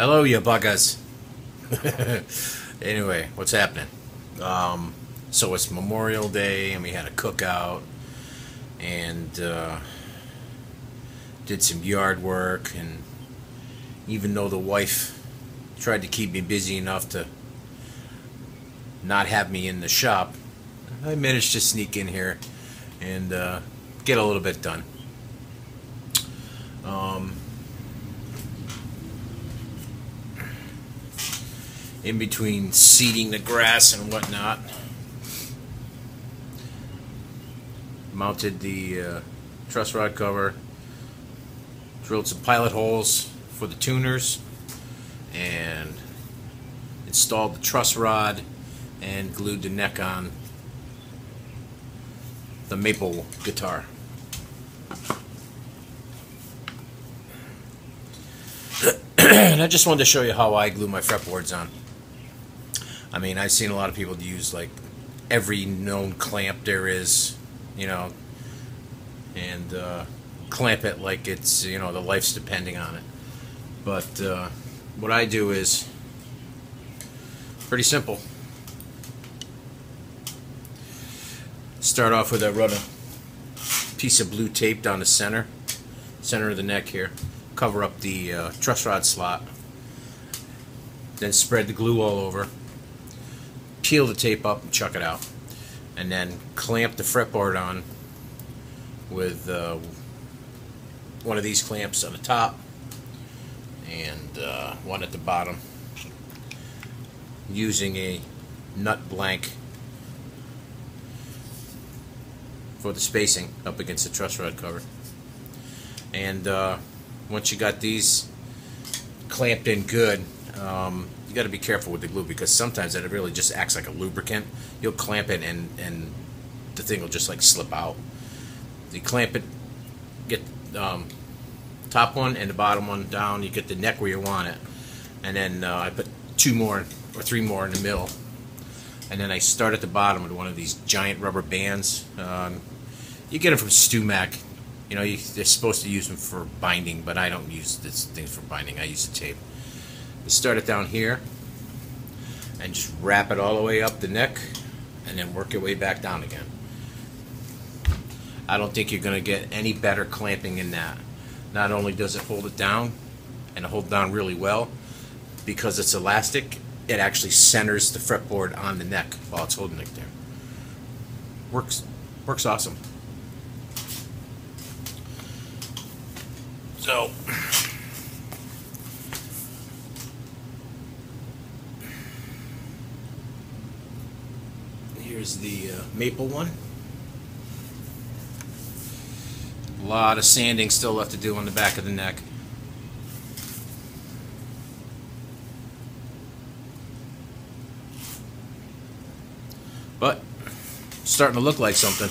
Hello, you buggers. Anyway, what's happening? So it's Memorial Day, and we had a cookout, and did some yard work. And even though the wife tried to keep me busy enough to not have me in the shop, I managed to sneak in here and get a little bit done. In between seeding the grass and whatnot, mounted the truss rod cover, drilled some pilot holes for the tuners, and installed the truss rod and glued the neck on the maple guitar. And I just wanted to show you how I glue my fretboards on. I mean, I've seen a lot of people use like every known clamp there is, you know, and clamp it like it's, you know, the life's depending on it. But what I do is pretty simple. Start off with I run a piece of blue tape down the center of the neck here, cover up the truss rod slot, then spread the glue all over, peel the tape up and chuck it out, and then clamp the fretboard on with one of these clamps on the top and one at the bottom, using a nut blank for the spacing up against the truss rod cover. And once you got these clamped in good, you got to be careful with the glue, because sometimes it really just acts like a lubricant. You'll clamp it and the thing will just like slip out. You clamp it, get top one and the bottom one down, you get the neck where you want it, and then I put 2 more or 3 more in the middle, and then I start at the bottom with one of these giant rubber bands. You get them from StewMac. You know, they're supposed to use them for binding, but I don't use this thing for binding. I use the tape. You start it down here and just wrap it all the way up the neck, and then work your way back down again. I don't think you're going to get any better clamping in that. Not only does it hold it down, and it holds down really well, because it's elastic, it actually centers the fretboard on the neck while it's holding it there. Works awesome. So here's the maple one. A lot of sanding still left to do on the back of the neck. But starting to look like something.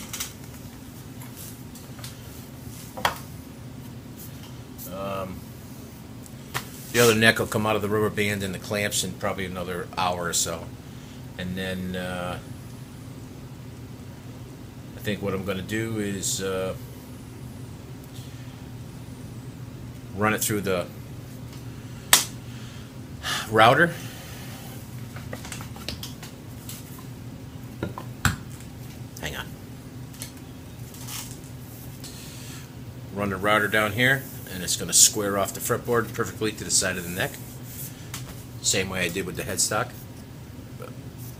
The other neck will come out of the rubber band and the clamps in probably another hour or so. And then I think what I'm going to do is run it through the router. Hang on. Run the router down here, and it's going to square off the fretboard perfectly to the side of the neck. Same way I did with the headstock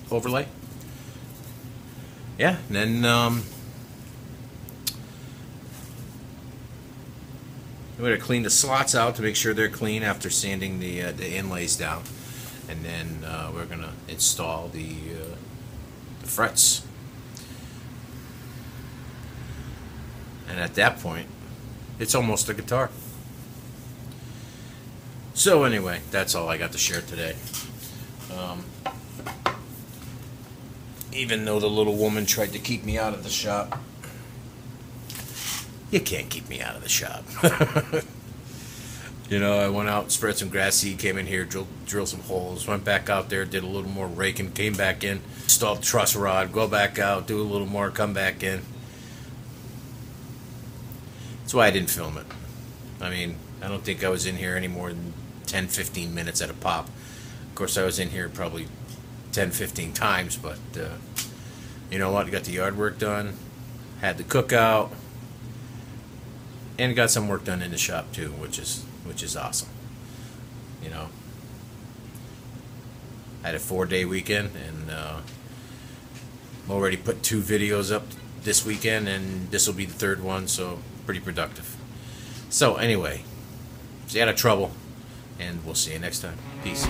overlay. Yeah, and then we're going to clean the slots out to make sure they're clean after sanding the inlays down, and then we're going to install the frets. And at that point, it's almost a guitar. So anyway, that's all I got to share today. Even though the little woman tried to keep me out of the shop, you can't keep me out of the shop. You know, I went out, spread some grass seed, came in here, drilled some holes, went back out there, did a little more raking, came back in, installed truss rod, go back out, do a little more, come back in. That's why I didn't film it. I mean, I don't think I was in here any more than 10-15 minutes at a pop. Of course, I was in here probably 10-15 times, but you know what? I got the yard work done, had the cookout, and got some work done in the shop too, which is awesome. You know, I had a 4-day weekend, and already put 2 videos up this weekend, and this will be the 3rd one, so pretty productive. So anyway, stay out of trouble, and we'll see you next time. Peace.